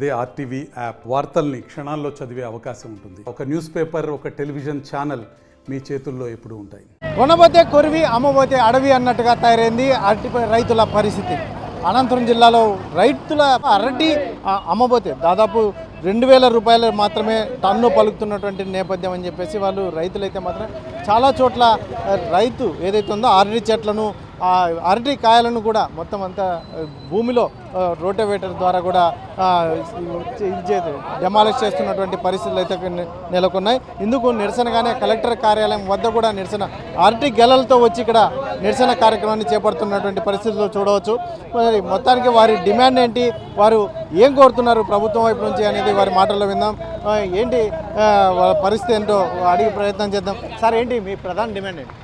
అదే RTV app వార్తల్ని క్షణాల్లో చదివే అవకాశం ఉంటుంది. ఒక న్యూస్ పేపర్, ఒక టెలివిజన్ ఛానల్ మీ చేతుల్లో ఎప్పుడూ ఉంటాయి. కొనబోతే కొరివి, అమ్మబోతే అడవి అన్నట్టుగా తయారైంది అరటి రైతుల పరిస్థితి. అనంతపురం జిల్లాలో రైతుల అరటి అమ్మబోతే దాదాపు 2,000 రూపాయలు మాత్రమే టన్ను పలుకుతున్నటువంటి నేపథ్యం అని చెప్పేసి వాళ్ళు రైతులైతే మాత్రం చాలా చోట్ల రైతు ఏదైతే ఉందో అరటి చెట్లను అరటి కాయలను కూడా మొత్తం అంతా భూమిలో రోటోవేటర్ ద్వారా కూడా డెమాలిష్ చేస్తున్నటువంటి పరిస్థితులు అయితే నెలకొన్నాయి. ఇందుకు నిరసనగానే కలెక్టర్ కార్యాలయం వద్ద కూడా నిరసన అరటి గెలలతో వచ్చి ఇక్కడ నిరసన కార్యక్రమాన్ని చేపడుతున్నటువంటి పరిస్థితులు చూడవచ్చు. మరి మొత్తానికి వారి డిమాండ్ ఏంటి, వారు ఏం కోరుతున్నారు ప్రభుత్వం వైపు నుంచి అనేది వారి మాటల్లో విందాం. ఏంటి వాళ్ళ పరిస్థితి ఏంటో అడిగే ప్రయత్నం చేద్దాం. సార్, ఏంటి మీ ప్రధాన డిమాండ్ ఏంటి?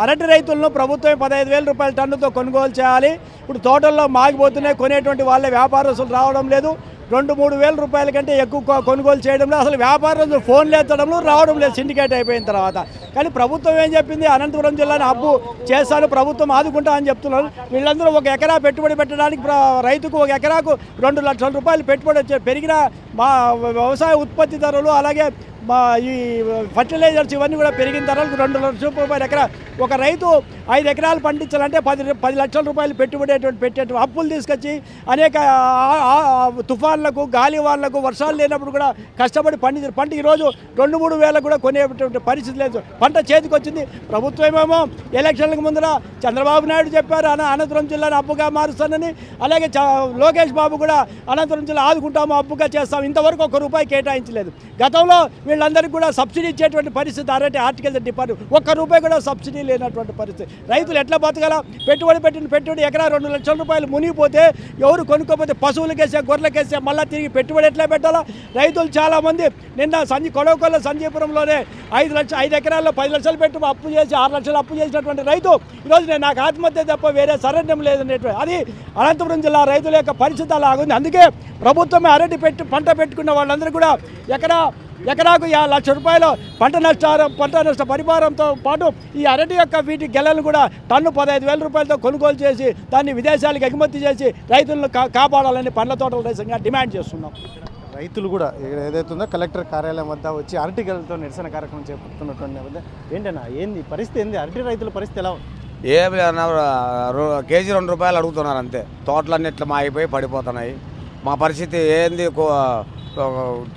అరటి రైతులను ప్రభుత్వం 15,000 రూపాయల టన్నుతో కొనుగోలు చేయాలి. ఇప్పుడు తోటల్లో మాగిపోతున్నాయి, కొనేటువంటి వాళ్ళే వ్యాపారస్తులు రావడం లేదు. 2-3 వేల రూపాయల కంటే ఎక్కువ కొనుగోలు చేయడంలో అసలు వ్యాపారస్తులు ఫోన్లు ఎత్తడంలో రావడం లేదు సిండికేట్ అయిపోయిన తర్వాత. కానీ ప్రభుత్వం ఏం చెప్పింది, అనంతపురం జిల్లాని అప్పు చేస్తాను, ప్రభుత్వం ఆదుకుంటా అని చెప్తున్నారు. వీళ్ళందరూ ఒక ఎకరా పెట్టుబడి పెట్టడానికి రైతుకు ఒక ఎకరాకు 2 లక్షల రూపాయలు పెట్టుబడి వచ్చే పెరిగిన మా వ్యవసాయ ఉత్పత్తి ధరలు, అలాగే ఈ ఫర్టిలైజర్స్ ఇవన్నీ కూడా పెరిగిన ధరలకు 2 లక్షల రూపాయలు ఎకరా. ఒక రైతు 5 ఎకరాలు పండించాలంటే 10 లక్షల రూపాయలు పెట్టుబడి పెట్టేటువంటి అప్పులు తీసుకొచ్చి అనేక తుఫాన్లకు, గాలి వానలకు, వర్షాలు లేనప్పుడు కూడా కష్టపడి పంట ఈరోజు 2-3 వేలకు కూడా కొనేటువంటి పరిస్థితి లేదు. పంట చేతికి వచ్చింది. ప్రభుత్వం ఏమో ఎలక్షన్లకు ముందర చంద్రబాబు నాయుడు చెప్పారు అనంతపురం జిల్లాను అప్పుగా మారుస్తానని. అలాగే లోకేష్ బాబు కూడా అనంతపురం జిల్లా ఆదుకుంటాము, అప్పుగా చేస్తాము. ఇంతవరకు 1 రూపాయి కేటాయించలేదు. గతంలో వీళ్ళందరికీ కూడా సబ్సిడీ ఇచ్చేటువంటి పరిస్థితి అరటి హార్టికల్చర్ డిపార్ట్మెంట్ 1 రూపాయి కూడా సబ్సిడీ లేనటువంటి పరిస్థితి. రైతులు ఎట్లా బతకాల? పెట్టుబడి ఎకరా 2 లక్షల రూపాయలు మునిగిపోతే ఎవరు కొనుక్కోపోతే పశువులకేసే, గొర్రెలకేసే మళ్ళీ తిరిగి పెట్టుబడి ఎట్లా పెట్టాలా? రైతులు చాలామంది నిన్న కొడవకొల్ల సంజీపురంలోనే 5 ఎకరాల్లో 10 లక్షలు పెట్టి అప్పు చేసి 6 లక్షలు అప్పు చేసినటువంటి రైతు ఈరోజు నాకు ఆత్మహత్య తప్ప వేరే సరణ్యం లేదనేటువంటి అది అనంతపురం జిల్లా రైతుల యొక్క పరిస్థితి అలాగుంది. అందుకే ప్రభుత్వమే అరటి పంట పెట్టుకున్న వాళ్ళందరూ కూడా ఎకరాకు 1 లక్ష రూపాయలు పంట నష్ట పరిహారంతో పాటు ఈ అరటి యొక్క వీటి గెలలను కూడా టన్ను 15,000 రూపాయలతో కొనుగోలు చేసి దాన్ని విదేశాలకు ఎగుమతి చేసి రైతులను కాపాడాలని పండ్ల తోటల రైతులుగా డిమాండ్ చేస్తున్నాం. రైతులు కూడా ఏదైతే ఉందో కలెక్టర్ కార్యాలయం వద్ద వచ్చి అరటి గెలలతో నిరసన కార్యక్రమం చేపడుతున్నటువంటి ఏంటన్నా, ఏంది పరిస్థితి, ఏంది అరటి రైతుల పరిస్థితి ఎలా ఉంది? ఏమి కేజీ 2 రూపాయలు అడుగుతున్నారు అంతే. తోటలన్నీ ఇట్లా మాగిపోయి పడిపోతున్నాయి. మా పరిస్థితి ఏంది,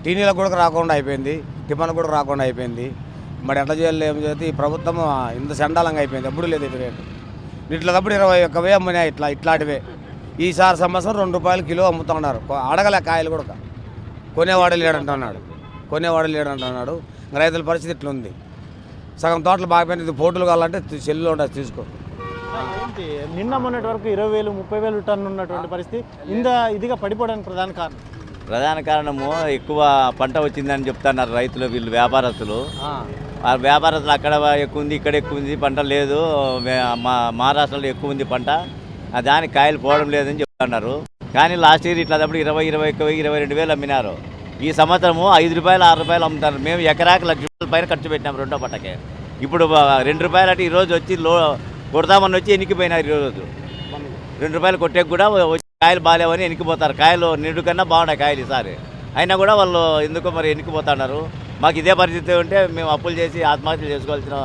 టీనీలకు కూడా రాకుండా అయిపోయింది, టిఫన్ కూడా రాకుండా అయిపోయింది. మరి ఎట్లా చేయాలి, ఏం చేస్తే ఈ ప్రభుత్వం ఇంత చండాలంగా అయిపోయింది. ఎప్పుడు లేదు ఇది రేటు. ఇట్లా తప్పుడు 21,000 అమ్మినాయి ఇట్లాంటివే. ఈసారి సంవత్సరం 2 రూపాయలు కిలో అమ్ముతున్నారు. అడగలే కాయలు కూడా. కొనేవాడు లేడంటున్నాడు. రైతుల పరిస్థితి ఇట్లా ఉంది. సగం తోటలు బాగా ఫోటోలు కావాలంటే సెల్లులో ఉండదు, తీసుకో. ఏంటి నిన్న మొన్నటి వరకు 20,000, 30,000 టన్ను ఉన్నటువంటి పరిస్థితి ఇదిగా పడిపోవడానికి ప్రధాన కారణము ఎక్కువ పంట వచ్చిందని చెప్తున్నారు రైతులు, వీళ్ళు వ్యాపారస్తులు. ఆ వ్యాపారస్తులు అక్కడ ఎక్కువ ఉంది, ఇక్కడ ఎక్కువ ఉంది, పంట లేదు. మహారాష్ట్రలో ఎక్కువ ఉంది పంట, దానికి కాయలు పోవడం లేదని చెప్తున్నారు. కానీ లాస్ట్ ఇయర్ ఇట్లా 22,000 అమ్మినారు. ఈ సంవత్సరము 5 రూపాయలు 6 రూపాయలు అమ్ముతారు. మేము ఎకరాకు 1 లక్ష రూపాయల పైన ఖర్చు పెట్టినాం 2వ పంటకే. ఇప్పుడు 2 రూపాయలు అంటే ఈరోజు వచ్చి కొడదామని వచ్చి ఎనికిపోయినారు. ఈరోజు 2 రూపాయలు కొట్టేకి కూడా కాయలు బాగాలేవని ఎనికిపోతారు. కాయలు నిండు కన్నా బాగున్నాయి కాయలు ఈసారి. అయినా కూడా వాళ్ళు ఎందుకో మరి ఎనికిపోతున్నారు. మాకు ఇదే పరిస్థితి ఉంటే మేము అప్పులు చేసి ఆత్మహత్యలు చేసుకోవాల్సిన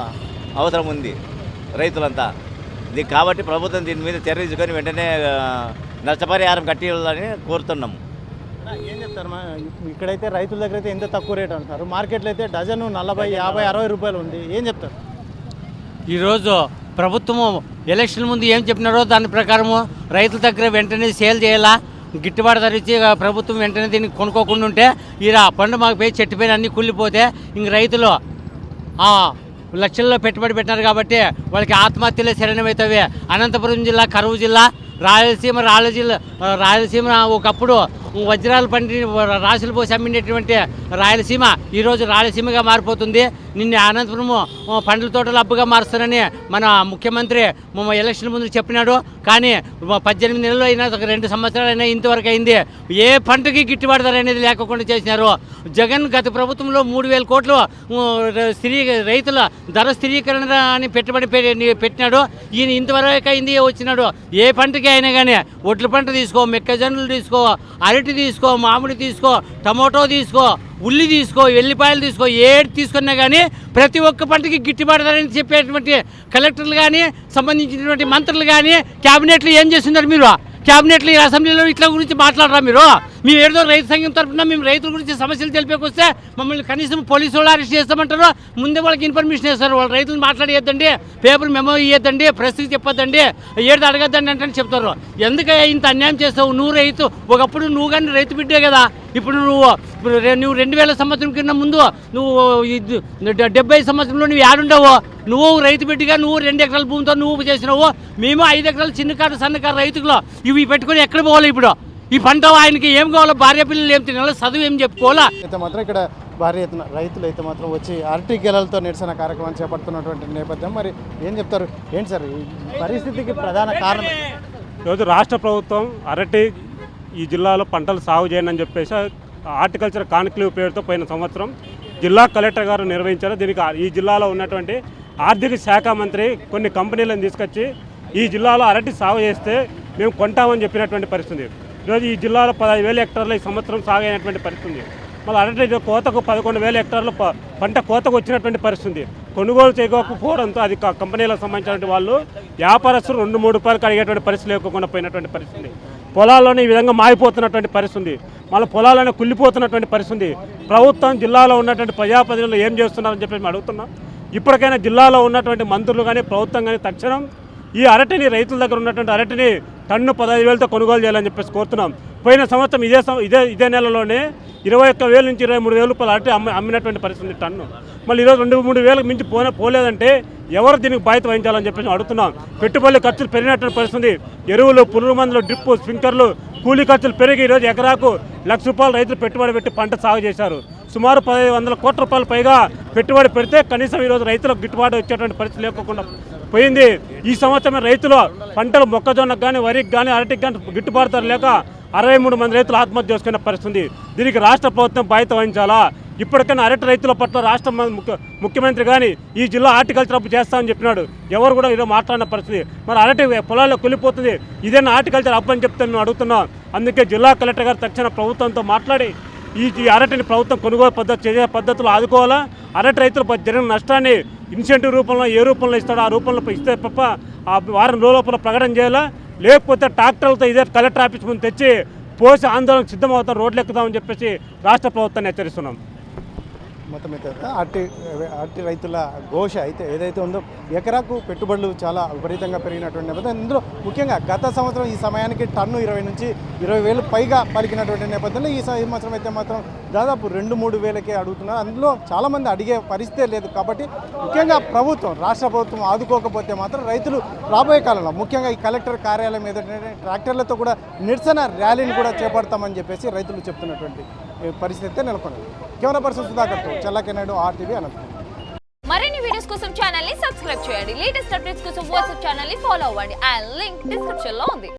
అవసరం ఉంది రైతులంతా. ఇది కాబట్టి ప్రభుత్వం దీని మీద చర్య తీసుకొని వెంటనే నష్టపరిహారం కట్టియాలని కోరుతున్నాము. ఏం చెప్తారు? ఇక్కడైతే రైతుల దగ్గర అయితే ఎంత తక్కువ రేట్ అంటున్నారు, మార్కెట్లో అయితే డజను 40, 50, 60 రూపాయలు ఉంది. ఏం చెప్తారు? ఈరోజు ప్రభుత్వము ఎలక్షన్ ముందు ఏం చెప్పినారో దాని ప్రకారము రైతుల దగ్గర వెంటనే సేల్ చేయాలా, గిట్టుబాటు ధర ఇచ్చి ప్రభుత్వం వెంటనే దీన్ని కొనుక్కోకుండా ఉంటే ఇలా పండు మాకు పోయి చెట్టు పైన అన్నీ కుళ్ళిపోతే ఇంక రైతులు లక్షల్లో పెట్టుబడి పెట్టినారు కాబట్టి వాళ్ళకి ఆత్మహత్యలే శరణమవుతాయి. అనంతపురం జిల్లా, కరువు జిల్లా, రాయలసీమ ఒకప్పుడు వజ్రాలు పండి రాసులు పోసి అమ్మినటువంటి రాయలసీమ ఈరోజు రాయలసీమగా మారిపోతుంది. నిన్న అనంతపురము పండ్ల తోటలు అబ్బుగా మారుస్తానని మన ముఖ్యమంత్రి ఎలక్షన్ ముందు చెప్పినాడు. కానీ 18 నెలలు అయినా 2 సంవత్సరాలు అయినా ఇంతవరకు అయింది. ఏ పంటకి గిట్టుబాటు ధర అనేది లేకుండా చేసినారు. జగన్ గత ప్రభుత్వంలో 3,000 కోట్లు రైతుల ధర స్థిరీకరణ అని పెట్టుబడి పెట్టినాడు. ఈయన ఇంతవరకు అయింది వచ్చినాడు. ఏ పంటకి అయినా కానీ ఒడ్ల పంట తీసుకో, మొక్కజొన్నలు తీసుకో, అరటి తీసుకో, మామిడి తీసుకో, టమోటో తీసుకో, ఉల్లి తీసుకో, ఎల్లిపాయలు తీసుకో, ఏది తీసుకున్నా కానీ ప్రతి ఒక్క పంటకి గిట్టుబాటు ధర అని చెప్పేటువంటి కలెక్టర్లు కానీ సంబంధించినటువంటి మంత్రులు కానీ క్యాబినెట్లు ఏం చేస్తున్నారు? మీరు క్యాబినెట్లు ఈ అసెంబ్లీలో ఇట్లా గురించి మాట్లాడరా? మేము ఏదో రైతు సంఘం తరఫున మేము రైతుల గురించి సమస్యలు తెలిపేకొస్తే మమ్మల్ని కనీసం పోలీసు వాళ్ళు అరెస్ట్ చేస్తామంటారు. ముందే వాళ్ళకి ఇన్ఫర్మేషన్ ఇస్తారు. వాళ్ళు రైతులు మాట్లాడేద్దండి, పేపర్ మెమో ఇవ్వద్దండి, ప్రెస్కి చెప్పొద్దండి, ఏడు అడగద్దండి అంటే చెప్తారు. ఎందుకయ్యా ఇంత అన్యాయం చేస్తావు? నువ్వు రైతు, ఒకప్పుడు నువ్వు కానీ రైతు బిడ్డే కదా. ఇప్పుడు నువ్వు 2000 సంవత్సరం కింద ముందు నువ్వు 70 సంవత్సరంలో నువ్వు ఏడుండవు. నువ్వు రైతు బిడ్డగా నువ్వు 2 ఎకరాల భూమితో నువ్వు చేసినావు. మేము 5 ఎకరాలు చిన్నకారు సన్నకారు రైతులు ఇవి పెట్టుకొని ఎక్కడ పోవాలి? ఇప్పుడు ఈ పంట ఆయనకి ఏం కావాలో, భార్య పిల్లలు ఏం తినాలో, చదువు ఏం చెప్పుకోవాలా? అయితే మాత్రం ఇక్కడ భారీ ఎత్తున రైతులు అయితే మాత్రం వచ్చి అరటి గెలలతో నిరసన కార్యక్రమాన్ని చేపడుతున్నటువంటి నేపథ్యం. మరి ఏం చెప్తారు? ఏంటి సార్ ఈ పరిస్థితికి ప్రధాన కారణం? ఈరోజు రాష్ట్ర ప్రభుత్వం అరటి ఈ జిల్లాలో పంటలు సాగు చేయండి అని చెప్పేసి హార్టికల్చర్ కాన్క్లేవ్ పేరుతో పోయిన సంవత్సరం జిల్లా కలెక్టర్ గారు నిర్వహించారు. దీనికి ఈ జిల్లాలో ఉన్నటువంటి ఆర్థిక శాఖ మంత్రి కొన్ని కంపెనీలను తీసుకొచ్చి ఈ జిల్లాలో అరటి సాగు చేస్తే మేము కొంటామని చెప్పినటువంటి పరిస్థితి. ఈరోజు ఈ జిల్లాలో 15,000 హెక్టార్లు ఈ సంవత్సరం సాగు అయినటువంటి పరిస్థితి. మళ్ళీ అరటి కోతకు 11,000 హెక్టార్లు పంట కోతకు వచ్చినటువంటి పరిస్థితి. కొనుగోలు చేయకపోవడంతో అది కంపెనీలకు సంబంధించినటువంటి వాళ్ళు వ్యాపారస్తులు 2-3 రూపాయలకు అడిగేటువంటి పరిస్థితి లేకుండా పోయినటువంటి పరిస్థితి. పొలాల్లోనే ఈ విధంగా మారిపోతున్నటువంటి పరిస్థితి, మళ్ళీ పొలాల్లోనే కుళ్ళిపోతున్నటువంటి పరిస్థితి. ప్రభుత్వం జిల్లాలో ఉన్నటువంటి ప్రజాప్రతినిధులు ఏం చేస్తున్నారని చెప్పి మేము అడుగుతున్నాం. ఇప్పటికైనా జిల్లాలో ఉన్నటువంటి మంత్రులు కానీ ప్రభుత్వం కానీ తక్షణం ఈ అరటిని రైతుల దగ్గర ఉన్నటువంటి అరటిని టన్ను 15,000తో కొనుగోలు చేయాలని చెప్పేసి కోరుతున్నాం. పోయిన సంవత్సరం ఇదే నెలలోనే 21,000 నుంచి 23,000 రూపాయలు అరటి అమ్మినటువంటి పరిస్థితి టన్ను. మళ్ళీ ఈరోజు 2-3 వేలకు మించి పోలేదంటే ఎవరు దీనికి బాధ్యత వహించాలని చెప్పేసి అడుగుతున్నాం. పెట్టుబడి ఖర్చులు పెరిగినటువంటి పరిస్థితి. ఎరువులు, పురుగు మందులు, డ్రిప్, స్ప్రింక్లర్లు, కూలీ ఖర్చులు పెరిగి ఈరోజు ఎకరాకు ₹1,00,000 రైతులు పెట్టుబడి పెట్టి పంట సాగు చేశారు. సుమారు 1,500 కోట్ల రూపాయలు పైగా పెట్టుబడి పెడితే కనీసం ఈరోజు రైతులకు గిట్టుబాటు వచ్చేటువంటి పరిస్థితి లేకుండా పోయింది. ఈ సంవత్సరం రైతులు పంటలు మొక్కజొన్నకు కానీ, వరికి కానీ, అరటికి కానీ గిట్టుబాటు ధర లేక 63 మంది రైతులు ఆత్మహత్య చేసుకునే పరిస్థితి. దీనికి రాష్ట్ర ప్రభుత్వం బాధ్యత వహించాలా? ఇప్పటికైనా అరటి రైతుల పట్ల రాష్ట్ర ముఖ్యమంత్రి కానీ ఈ జిల్లా హార్టికల్చర్ అప్పు చేస్తామని చెప్పినాడు. ఎవరు కూడా ఈరోజు మాట్లాడిన పరిస్థితి. మరి అరటి పొలాల్లో కూలిపోతుంది, ఇదేనా హార్టికల్చర్ అప్పు అని చెప్తే మేము అడుగుతున్నాం. అందుకే జిల్లా కలెక్టర్ గారు తక్షణ ప్రభుత్వంతో మాట్లాడి ఈ అరటిని ప్రభుత్వం కొనుగోలు చేసే పద్ధతులు ఆదుకోవాలా. అరటి రైతులు జరిగిన నష్టాన్ని ఇన్సెంటివ్ రూపంలో ఏ రూపంలో ఇస్తాడో ఆ రూపంలో ఇస్తే తప్ప ఆ వారం రోజుల ప్రకటన చేయాలా. లేకపోతే ట్రాక్టర్లతో ఇదే కలెక్టర్ ఆఫీస్ ముందు తెచ్చి పోసి ఆందోళనకు సిద్ధమవుతాం, రోడ్లు ఎక్కుదామని చెప్పేసి రాష్ట్ర ప్రభుత్వాన్ని హెచ్చరిస్తున్నాం. మొత్తం అయితే అరటి రైతుల ఘోష అయితే ఏదైతే ఉందో ఎకరాకు పెట్టుబడులు చాలా విపరీతంగా పెరిగినటువంటి నేపథ్యం. ఇందులో ముఖ్యంగా గత సంవత్సరం ఈ సమయానికి టన్ను 20 నుంచి 20,000 పైగా పలికినటువంటి నేపథ్యంలో ఈ సంవత్సరం అయితే మాత్రం దాదాపు 2-3 వేలకే అడుగుతున్నారు. అందులో చాలామంది అడిగే పరిస్థితే లేదు. కాబట్టి ముఖ్యంగా రాష్ట్ర ప్రభుత్వం ఆదుకోకపోతే మాత్రం రైతులు రాబోయే కాలంలో ముఖ్యంగా ఈ కలెక్టర్ కార్యాలయం ఏదైతే ట్రాక్టర్లతో కూడా నిరసన ర్యాలీని కూడా చేపడతామని చెప్పేసి రైతులు చెప్తున్నటువంటి పరిస్థితి అయితే నెలకొన్నది. కెమెరా పర్సన్ సుధాకర్తో చల్లకెనాడు, RTV అనంతపురం. మరిన్ని వీడియోస్ కోసం ఛానల్ ని సబ్స్క్రైబ్ చేయండి. లేటెస్ట్ అప్డేట్స్ కోసం వాట్సాప్ ఛానల్ ని ఫాలో అవ్వండి. ఆ లింక్ డిస్క్రిప్షన్ లో ఉంది.